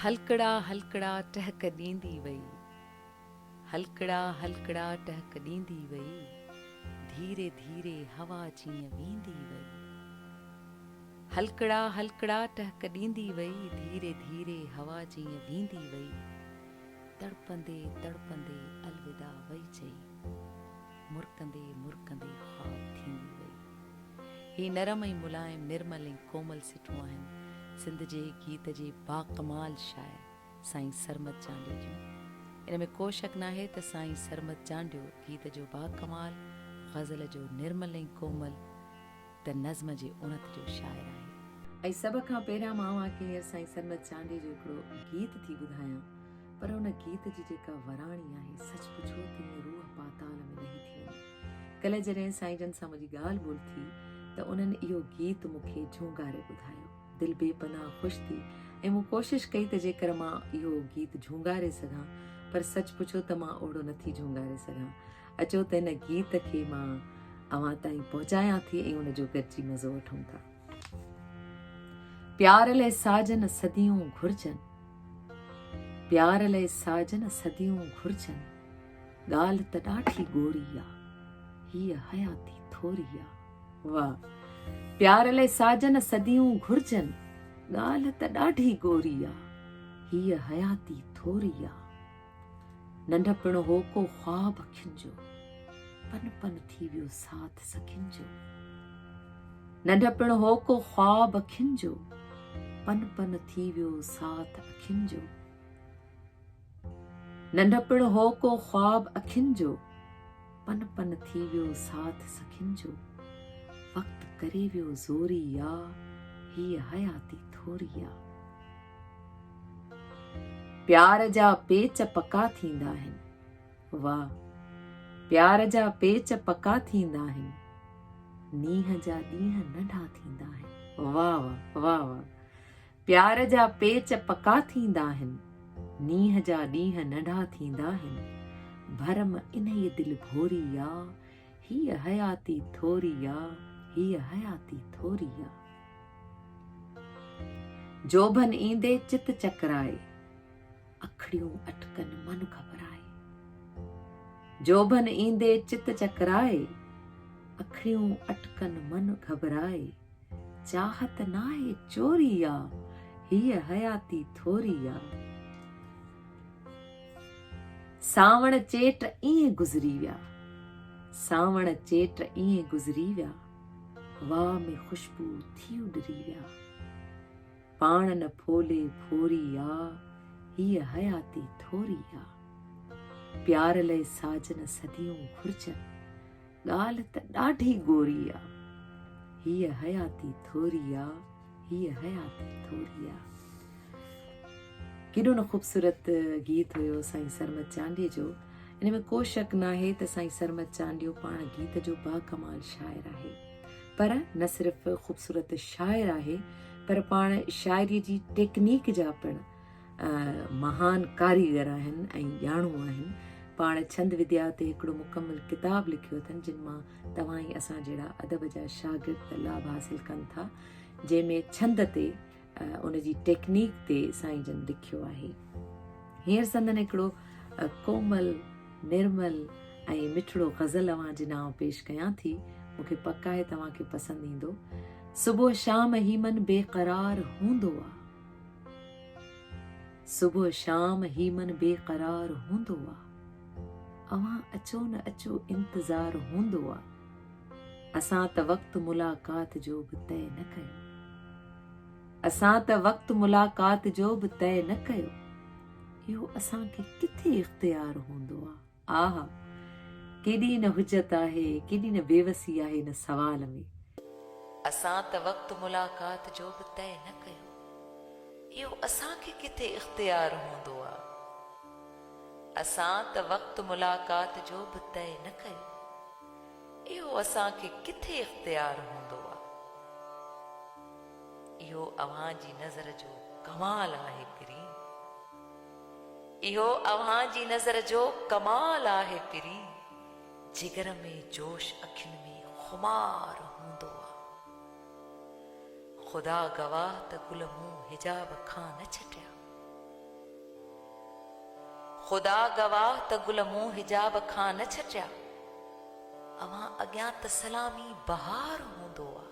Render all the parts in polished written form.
हलकड़ा हलकड़ा टहक ॾींदी वई, हलकड़ा हलकड़ा टहक ॾींदी वई, धीरे धीरे हवा जीअं वेंदी वई। हलकड़ा हलकड़ा टहक ॾींदी वई, धीरे धीरे हवा जीअं वेंदी वई। तड़पंदे तड़पंदे अलविदा वई चई, मुरकंदे मुरकंदे ख्वाब थींदी वई। ही नरम ऐं मुलायम, निर्मल ऐं कोमल सिटूं आहिनि सिंध जे गीत जे बाकमाल शाइर साईं सरमत चांडियो जूं। इन में को शक न आहे त साईं सरमत चांडियो गीत जो बाकमाल, ग़ज़ल जो निर्मल ऐं कोमल, त नज़्म जे उणत जो शाइर आहे। ऐं सभ खां पहिरियां मां तव्हांखे हींअर साईं सरमत चांडियो जो हिकिड़ो गीत थी ॿुधायां, पर उन गीत जी जेका वराणी आहे, सच पुछो त ईअं रूह पाताल में लही थी वञे। कल्ह जॾहिं साईं जन सां मुंहिंजी ॻाल्हि ॿोल थी त उन्हनि इहो गीत मूंखे झूंगारे ॿुधायो। दिलि बेपनाह ख़ुशि थी ऐं मूं कोशिशि कई त जेकर मां इहो गीत झूंगारे सघां, पर सच पुछो त मां ओड़ो नथी झूंगारे सघां। अचो त हिन गीत खे मां अव्हां ताईं पहुचायां थी ऐं उनजो गॾिजी मज़ो वठूं था। प्यार लाइ साजन सदियूं घुर्जनि, प्यार लाइ साजन सदियूं घुर्जनि, ॻाल्हि त ॾाढी गोरी आ, हीअ हयाती थोरी आ। वाह! प्यार लाइ साजन सदियूं घुर्जनि, ॻाल्हि त ॾाढी गोरी आ, हीअ हयाती थोरी आ। नंढपण हो को ख्वाब अखियुनि जो, पन पन थी वियो साथ सखियुनि जो। नंढपण हो को ख्वाब अखियुनि जो, पन पन थी वियो साथ अखियुनि जो। नंढपण हो को ख्वाब अखियुनि जो, पन पन थी वियो साथ सखियुनि जो। वक़्तु करे वियो ज़ोरी आ, हीअ हयाती थोरी आ। प्यार जा पेच पका थींदा आहिनि, वाह! प्यार जा पेच पका थींदा आहिनि, नींहं जा ॾींहं नंढा थींदा आहिनि। वाह वाह वाह वाह! प्यार जा पेच पका थींदा आहिनि, नींहं जा ॾींहं नंढा थींदा आहिनि। भरम इन्हीअ दिलि भोरी आ, हीअ हयाती थोरी आ, हीअ हयाती थोरी आ। जोभन ईंदे चित चकराए, अखड़ियूं अटकन मन घबराए। जोभन ईंदे चित चकराए, अखड़ियूं अटकन मन घबराए। चाहत नाहे चोरी आ, हीअ हयाती थोरी आ। सावण चेट ईअं गुज़री विया, सावण चेट ईअं गुज़री विया, वाह में ख़ुशबू थी उॾरी विया। पाण न फोले फोरी आ, हीअ हयाती थोरी आ। प्यार लाइ साजन सदियूं घुर्जनि, ॻाल्हि त ॾाढी गोरी आ, हीअ हयाती थोरी आ, हीअ हयाती थोरी आ। केॾो न ख़ूबसूरत गीत हुयो साईं सरमत चांडियो जो। इन में को शक न आहे त साईं सरमत चांडियो पाण गीत जो बाकमाल शाइर आहे, पर न सिर्फ़ ख़ूबसूरत शाइर आहे, पर पाण शाइरी जी टेक्निक जा पिणु महान कारीगर आहिनि ऐं ॼाणू आहिनि। पाण छंद विद्या ते हिकिड़ो मुकमल किताबु लिखियो अथनि, जिन मां तव्हां ई असां जहिड़ा अदब जा शागिर्द लाभ हासिल कनि था, जंहिंमें छंद ते उनजी टेक्निक ते साईं जन लिखियो आहे। हींअर संदन हिकिड़ो कोमल, निर्मल ऐं मिठड़ो ग़ज़ल अव्हां जे नाम पेश कयां थी। मूंखे पक आहे तव्हांखे पसंदि ईंदो। सुबुह शाम ही मन बेक़रार हूंदो आ, सुबुह शाम ही मन बेक़रार हूंदो आ। अव्हां अचो न अचो इंतज़ार हूंदो आ। असां त वक़्तु मुलाक़ात जो बि तय न कयो, असां त वक़्तु मुलाक़ात जो बि तय न कयो। इहो असांखे किथे इख़्तियार हूंदो आ। आहा, केॾी न हुजत आहे, केॾी न बेवसी आहे हिन सवाल में। असां त वक़्तु मुलाक़ात जो बि तय न कयो, इहो असांखे किथे इख़्तियार हूंदो आ। असां त वक़्तु मुलाक़ात जो बि तय न कयो, इहो असांखे किथे इख़्तियार हूंदो आ। इहो अव्हां जी नज़र जो कमाल आहे पिरी, इहो अव्हां जी नज़र जो कमाल आहे पिरी। जिगर में जोश, अखियुनि में खुमार हूंदो आ। ख़ुदा गवाह त गुल मूं हिजाब खां न छटिया, ख़ुदा गवाह त गुल मूं हिजाब खां न छटिया, अवां अॻियां त सलामी बहार हूंदो आहे।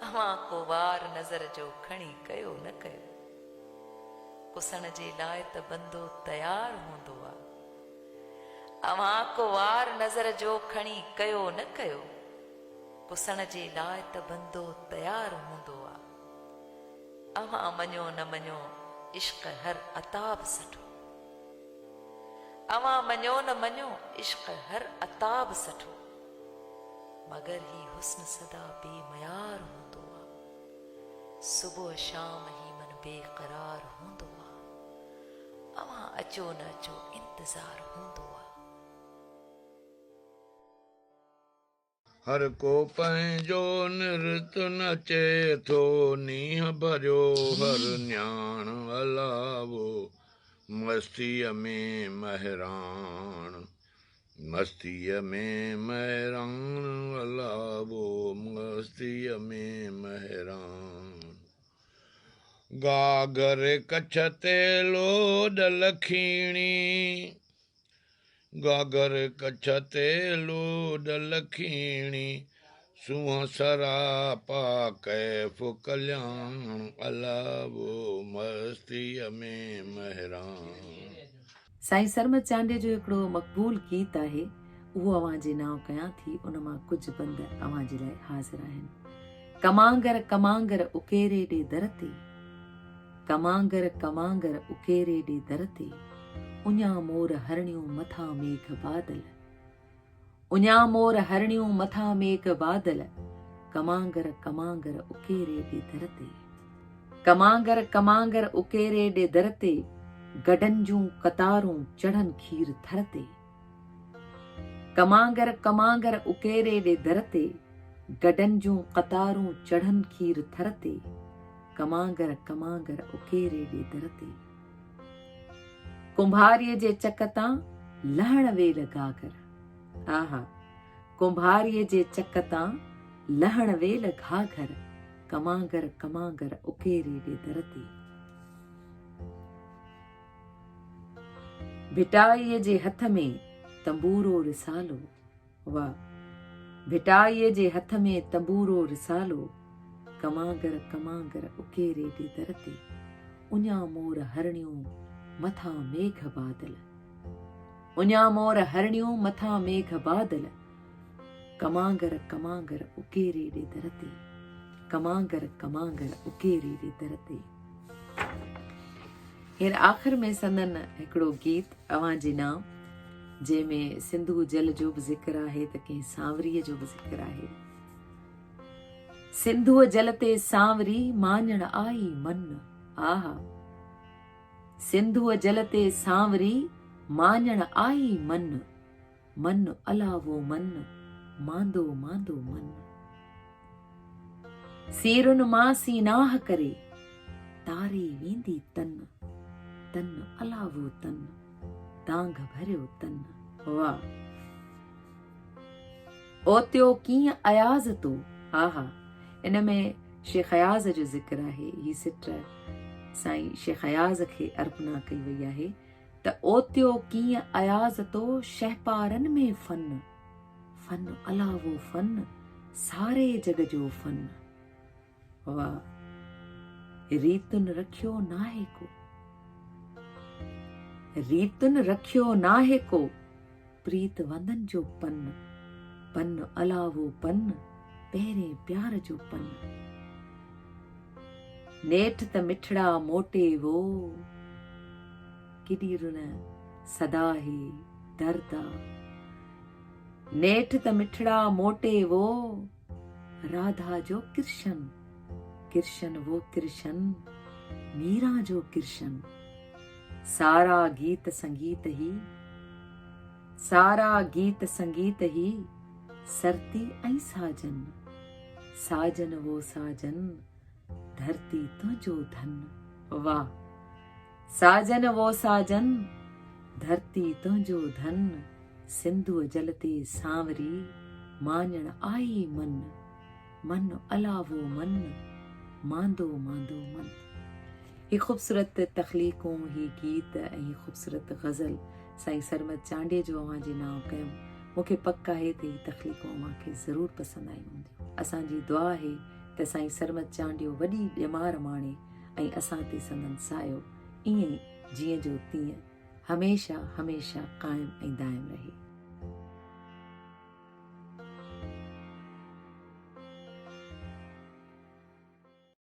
अवां को वार नज़र जो खणी कयो न कयो, कुसण जे लाइ त बंदो तयारु हूंदो आहे। अवां को वार नज़र जो खणी कयो न कयो, कुसण जे लाइ त बंदो तयारु हूंदो आहे। अवां मञो न मञो इश्क हर अताब सठो, अवां मञो न मञो इश्क हर अताब सठो, मगर ही हुस्न सदा बेमयार हूंदो आहे। सुबुह शाम ही मन बेक़रार हूंदो आहे। अवां अचो न अचो इंतज़ार हूंदो आहे। हर को पंहिंजो नृत नचे थो, नींहं भरियो हर न्याण अलावो मस्तीअ में महराण, मस्तीअ में महराण अलावो मस्तीअ में महराण। गागर कच्छ ते लोड लखीणी, गागर कच्छ ते लोड लखीणी, सूंहं सरापा कैफ़ कल्याण अलावो मस्तीअ में महरान। साईं सरमद चांडे जो हिकिड़ो मक़बूल गीत आहे, उहो अव्हां जे नाम कयां थी। उन मां कुझु बंद अव्हां जे लाइ हाज़िर आहिनि। कमांगर कमांगर उकेरे ॾे दर ते, कमांगर कमांगर उकेरे ॾे दर ते, उञा मोर हरणियूं मथां मेघ बादल, उञा मोर हरणियूं मथां मेघ बादल, कमांगर कमांगर उकेरे ॾे दर ते, कमांगर कमांगर उकेरे ॾे दर ते, गडन जूं कतारूं चढ़न खीर थर ते, कमांगर कमांगर उकेरे ॾे दर ते, गडन जूं कतारूं चढ़न खीर थर ते, कमांगर कमांगर उकेरे ॾे दर ते। कुंभारीअ जे चक तां लहण वेल घाघर, आहा, कुंभारीअ जे चक तां लहण वेल घाघर, कमांगर कमांगर उकेरे ॾे दर ते। भिटाईअ जे हथ में तंबूरो रिसालो, वाह, भिटाईअ जे हथ में तंबूरो रिसालो, कमांगर कमांगर उकेरे ॾे दर ते, उञा मोर हरणियूं मथां मेघ बादल, उञा मोर हरणियूं मथां मेघ बादल, कमांगर कमांगर उकेरे ॾे दर ते, कमांगर कमांगर उकेरे ॾे दर ते। हिन आख़िर में संदन हिकिड़ो गीत अव्हां जे नाम, जंहिंमें सिंधु जल जो बि ज़िक्र आहे त कंहिं सांवरीअ जो बि ज़िक्र आहे। सिंधुअ जल ते सांवरी माञण आई मन, आहा, सिंधुअ जल ते सांवरी माञण आई मन, मन अलावो मन, मांदो मांदो मन, सीरुन मां सीनाह करे तारे वेंदी तन, तन अलावो तन, दांग भरियो तन, वाह, ओतियो कीअं अयाज़ तो, आहा, इन में शेख अयाज़ जो ज़िक्र आहे। ही सिट साईं शेख अयाज़ खे अर्पणा कई वई आहे त ओतियो कीअं अयाज़ तो शहपारन में फन, फन अलावो फन, सारे जग जो फन, वाह, रीतुन रखियो नाहे को, रीतुन रखियो नाहे को, प्रीत वंदन जो पन, पन अलावो पन, पहिरें प्यार जो पन, नेठ त मिठड़ा मोटे वो, किडी रुन सदा ही दर्दा, नेठ त मिठड़ा मोटे वो, राधा जो कृष्ण, कृष्ण वो कृष्ण, मीरा जो कृष्ण, सारा गीत संगीत ही, सारा गीत संगीत ही, सरती ऐं साजन, साजन वो साजन, धरती तुंहिंजो धन, वाह, साजन वो साजन, धरती तुंहिंजो धन, सिंधुअ जल ते सांवरी माञण आई मन, मन अलावो मन, मांदो मांदो मन। ही ख़ूबसूरत तख़लीक़ूं, ही गीत ऐं ही ख़ूबसूरत ग़ज़ल साईं सरमद चांडे जो अव्हां जे नाम कयूं। मूंखे पक आहे त ही तख़लीक़ूं अव्हां खे ज़रूरु पसंदि आयूं हूंदियूं। असांजी दुआ आहे त साईं सरमद चांडियो वॾी ॼमार माणे ऐं असां ते संदन सायो ईअं ई जीअं जो तीअं हमेशह हमेशह क़ाइमु ऐं दाइमु रहे।